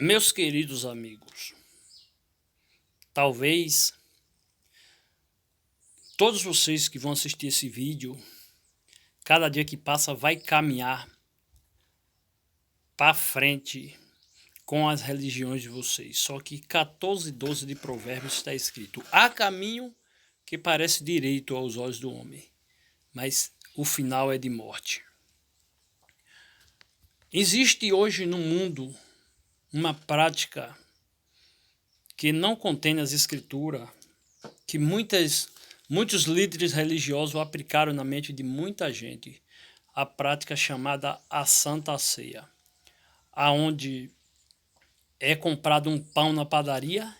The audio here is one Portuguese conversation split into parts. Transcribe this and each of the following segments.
Meus queridos amigos, talvez todos vocês que vão assistir esse vídeo, cada dia que passa vai caminhar para frente com as religiões de vocês. Só que 14:12 de Provérbios está escrito: há caminho que parece direito aos olhos do homem, mas o final é de morte. Existe hoje no mundo uma prática que não contém nas escrituras, que muitos líderes religiosos aplicaram na mente de muita gente, a prática chamada a Santa Ceia, aonde é comprado um pão na padaria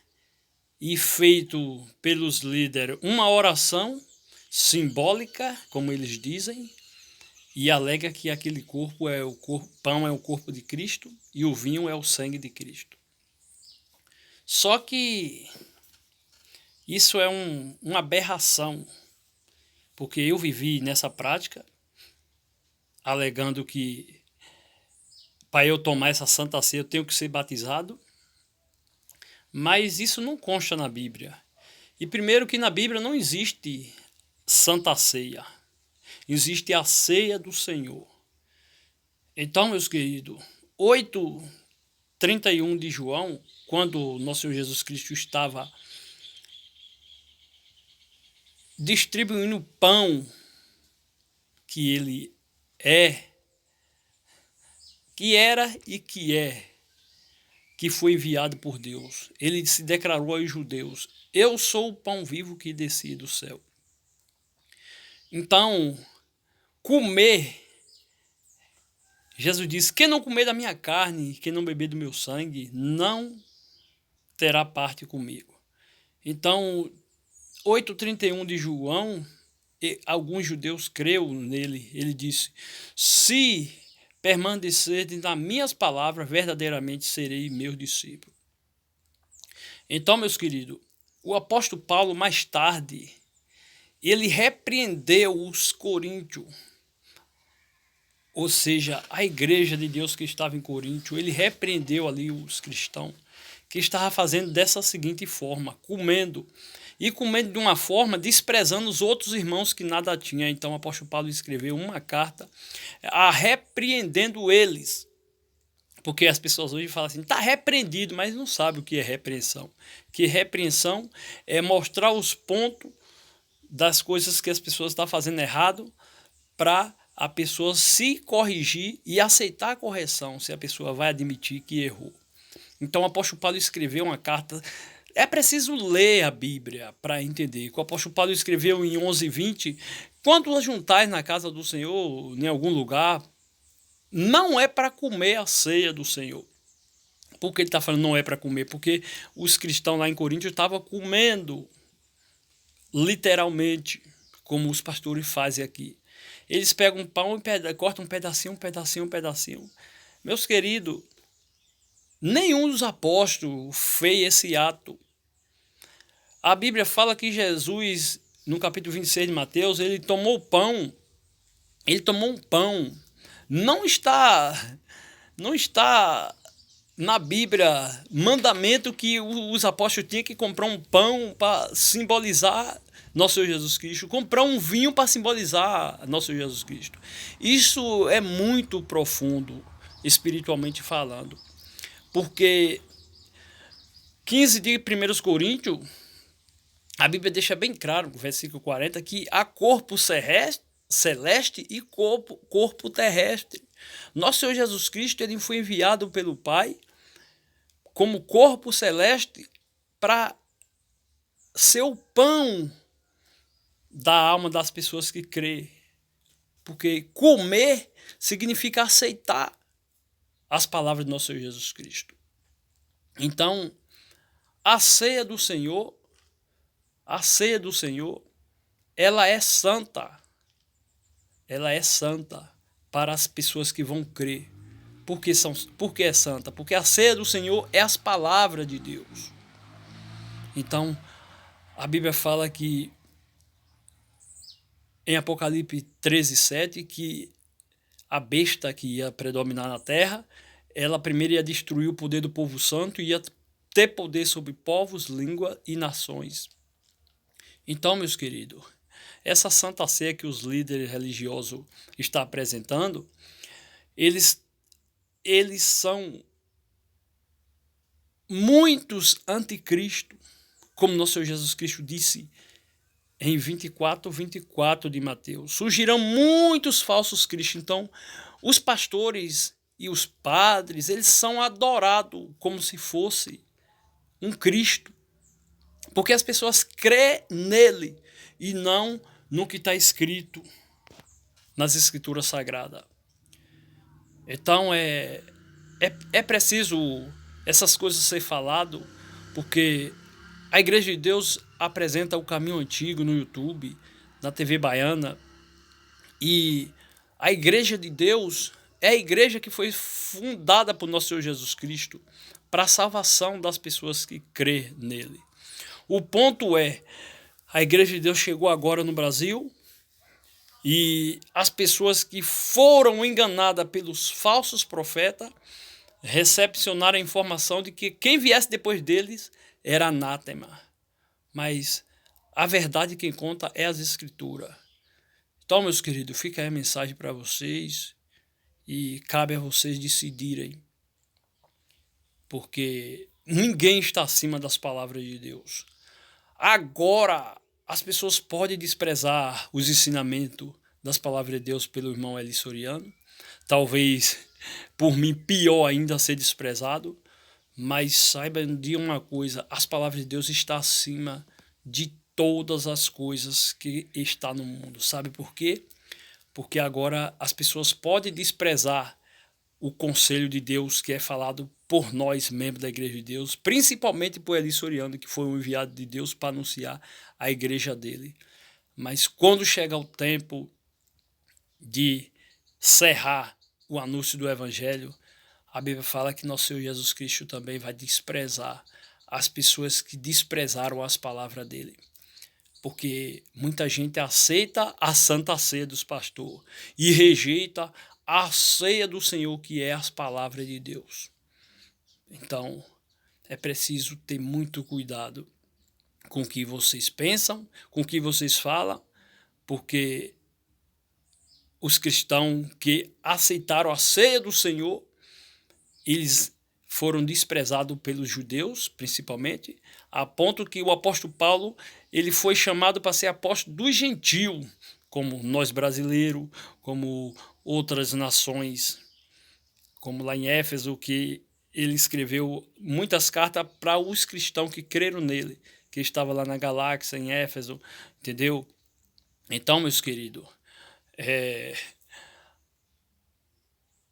e feito pelos líderes uma oração simbólica, como eles dizem, e alega que aquele pão é o corpo de Cristo e o vinho é o sangue de Cristo. Só que isso é uma aberração, porque eu vivi nessa prática, alegando que para eu tomar essa Santa Ceia eu tenho que ser batizado, mas isso não consta na Bíblia. E primeiro que na Bíblia não existe Santa Ceia, existe a Ceia do Senhor. Então, meus queridos, 8:31 de João, quando nosso Senhor Jesus Cristo estava distribuindo o pão que ele que era e que é, que foi enviado por Deus. Ele se declarou aos judeus: eu sou o pão vivo que desci do céu. Então, Jesus disse: quem não comer da minha carne, quem não beber do meu sangue, não terá parte comigo. Então, 8:31 de João, alguns judeus creram nele. Ele disse: se permanecerdes nas minhas palavras, verdadeiramente serei meu discípulo. Então, meus queridos, o apóstolo Paulo, mais tarde, ele repreendeu os coríntios, ou seja, a igreja de Deus que estava em Coríntio. Ele repreendeu ali os cristãos que estavam fazendo dessa seguinte forma, comendo de uma forma desprezando os outros irmãos que nada tinham. Então o apóstolo Paulo escreveu uma carta repreendendo eles, porque as pessoas hoje falam assim: está repreendido, mas não sabe o que é repreensão. Que repreensão é mostrar os pontos das coisas que as pessoas estão fazendo errado, para a pessoa se corrigir e aceitar a correção, se a pessoa vai admitir que errou. Então o apóstolo Paulo escreveu uma carta. É preciso ler a Bíblia para entender. O apóstolo Paulo escreveu em 11:20: quando ajuntais na casa do Senhor, em algum lugar, não é para comer a ceia do Senhor. Por que ele está falando não é para comer? Porque os cristãos lá em Coríntio estavam comendo, literalmente, como os pastores fazem aqui. Eles pegam um pão e cortam um pedacinho. Meus queridos, nenhum dos apóstolos fez esse ato. A Bíblia fala que Jesus, no capítulo 26 de Mateus, ele tomou um pão. Não está na Bíblia mandamento que os apóstolos tinham que comprar um pão para simbolizar nosso Senhor Jesus Cristo, comprar um vinho para simbolizar nosso Senhor Jesus Cristo. Isso é muito profundo, espiritualmente falando, porque 15 de 1 Coríntios, a Bíblia deixa bem claro, no versículo 40, que há corpo celeste e corpo terrestre. Nosso Senhor Jesus Cristo, ele foi enviado pelo Pai como corpo celeste para ser o pão da alma das pessoas que crê. Porque comer significa aceitar as palavras do nosso Senhor Jesus Cristo. Então, a ceia do Senhor, ela é santa. Ela é santa para as pessoas que vão crer. Por que é santa? Porque a ceia do Senhor é as palavras de Deus. Então, a Bíblia fala que em Apocalipse 13:7, que a besta que ia predominar na terra ela primeiro ia destruir o poder do povo santo e ia ter poder sobre povos, língua e nações. Então, meus queridos, essa santa ceia que os líderes religiosos estão apresentando, eles são muitos anticristo, como nosso Senhor Jesus Cristo disse em 24 de Mateus. Surgirão muitos falsos cristos. Então, os pastores e os padres, eles são adorados como se fosse um Cristo, porque as pessoas crêem nele e não no que está escrito nas Escrituras Sagradas. Então, é preciso essas coisas ser falado, porque a Igreja de Deus apresenta o Caminho Antigo no YouTube, na TV Baiana, e a Igreja de Deus é a igreja que foi fundada por nosso Senhor Jesus Cristo para a salvação das pessoas que crê nele. O ponto é, a Igreja de Deus chegou agora no Brasil e as pessoas que foram enganadas pelos falsos profetas recepcionaram a informação de que quem viesse depois deles era anátema. Mas a verdade quem conta é as Escrituras. Então, meus queridos, fica aí a mensagem para vocês e cabe a vocês decidirem, porque ninguém está acima das palavras de Deus. Agora, as pessoas podem desprezar os ensinamentos das palavras de Deus pelo irmão Eli Soriano, talvez por mim pior ainda ser desprezado, mas saibam de uma coisa, as palavras de Deus estão acima de todas as coisas que está no mundo. Sabe por quê? Porque agora as pessoas podem desprezar o conselho de Deus que é falado por nós, membros da Igreja de Deus, principalmente por Eli Soriano, que foi um enviado de Deus para anunciar a igreja dele. Mas quando chega o tempo de cerrar o anúncio do Evangelho, a Bíblia fala que nosso Senhor Jesus Cristo também vai desprezar as pessoas que desprezaram as palavras dele. Porque muita gente aceita a santa ceia dos pastores e rejeita a ceia do Senhor, que é as palavras de Deus. Então, é preciso ter muito cuidado com o que vocês pensam, com o que vocês falam, porque os cristãos que aceitaram a ceia do Senhor, eles foram desprezados pelos judeus, principalmente, a ponto que o apóstolo Paulo ele foi chamado para ser apóstolo dos gentios, como nós brasileiros, como outras nações, como lá em Éfeso, que ele escreveu muitas cartas para os cristãos que creram nele, que estava lá na galáxia, em Éfeso, entendeu? Então, meus queridos,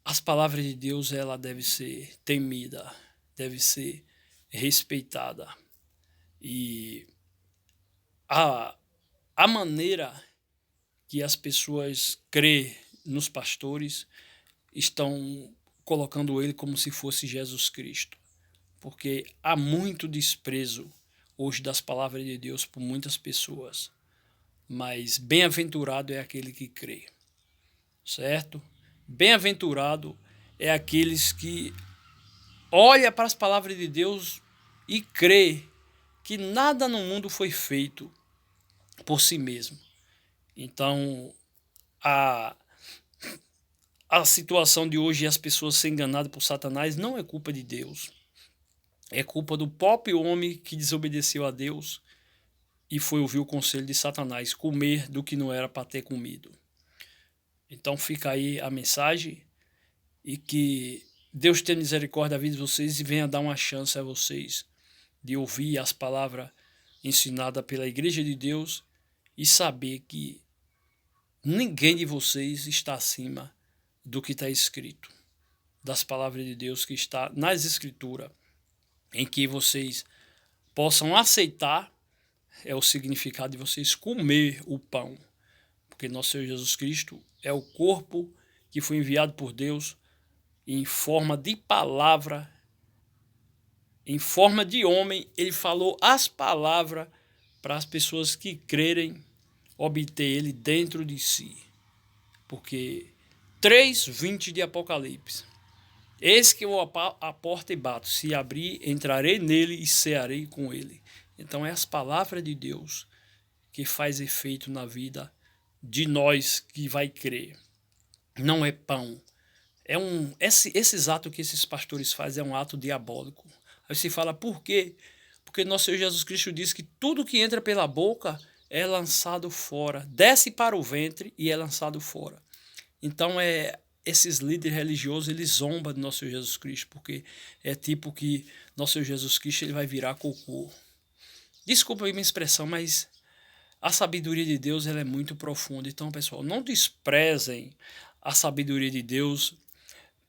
as palavras de Deus ela deve ser temida, deve ser respeitada. E a maneira que as pessoas crêem nos pastores estão colocando ele como se fosse Jesus Cristo. Porque há muito desprezo hoje das palavras de Deus por muitas pessoas. Mas bem-aventurado é aquele que crê. Certo? Bem-aventurado é aqueles que olham para as palavras de Deus e crê que nada no mundo foi feito por si mesmo. Então, a situação de hoje e as pessoas serem enganadas por Satanás não é culpa de Deus. É culpa do próprio homem que desobedeceu a Deus e foi ouvir o conselho de Satanás, comer do que não era para ter comido. Então fica aí a mensagem e que Deus tenha misericórdia da vida de vocês e venha dar uma chance a vocês de ouvir as palavras ensinadas pela Igreja de Deus e saber que ninguém de vocês está acima do que está escrito, das palavras de Deus que está nas Escrituras, em que vocês possam aceitar é o significado de vocês comer o pão, porque nosso Senhor Jesus Cristo é o corpo que foi enviado por Deus em forma de palavra, em forma de homem, ele falou as palavras para as pessoas que crerem obter ele dentro de si. Porque 3:20 de Apocalipse, Eis que eu a porta e bato. Se abrir, entrarei nele e cearei com ele. Então é as palavras de Deus que faz efeito na vida de nós que vai crer. Não é pão. Esses atos que esses pastores fazem é um ato diabólico. Aí você fala, por quê? Porque nosso Senhor Jesus Cristo diz que tudo que entra pela boca é lançado fora. Desce para o ventre e é lançado fora. Então, esses líderes religiosos, eles zombam do nosso Senhor Jesus Cristo, porque é tipo que nosso Senhor Jesus Cristo ele vai virar cocô. Desculpa a minha expressão, mas a sabedoria de Deus ela é muito profunda. Então, pessoal, não desprezem a sabedoria de Deus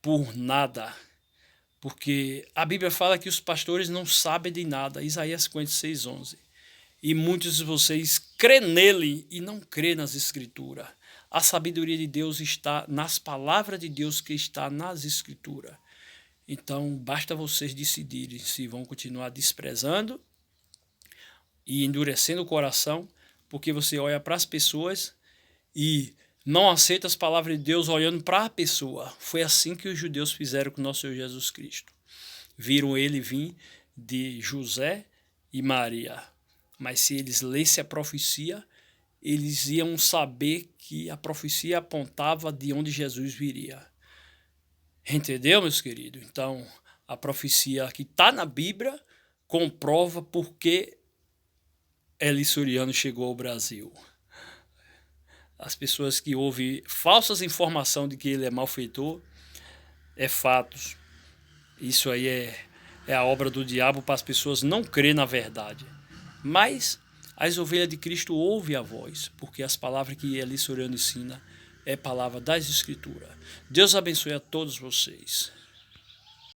por nada, porque a Bíblia fala que os pastores não sabem de nada, Isaías 56:11. E muitos de vocês crêem nele e não crêem nas Escrituras. A sabedoria de Deus está nas palavras de Deus que está nas Escrituras. Então, basta vocês decidirem se vão continuar desprezando e endurecendo o coração, porque você olha para as pessoas e não aceita as palavras de Deus olhando para a pessoa. Foi assim que os judeus fizeram com o nosso Senhor Jesus Cristo. Viram ele vir de José e Maria. Mas se eles lessem a profecia, eles iam saber que a profecia apontava de onde Jesus viria. Entendeu, meus queridos? Então, a profecia que está na Bíblia comprova por que Eli Suriano chegou ao Brasil. As pessoas que ouvem falsas informações de que ele é malfeitor, é fatos. Isso aí é a obra do diabo para as pessoas não crerem na verdade. Mas as ovelhas de Cristo ouvem a voz, porque as palavras que Eli Suriano ensina é palavra das Escrituras. Deus abençoe a todos vocês.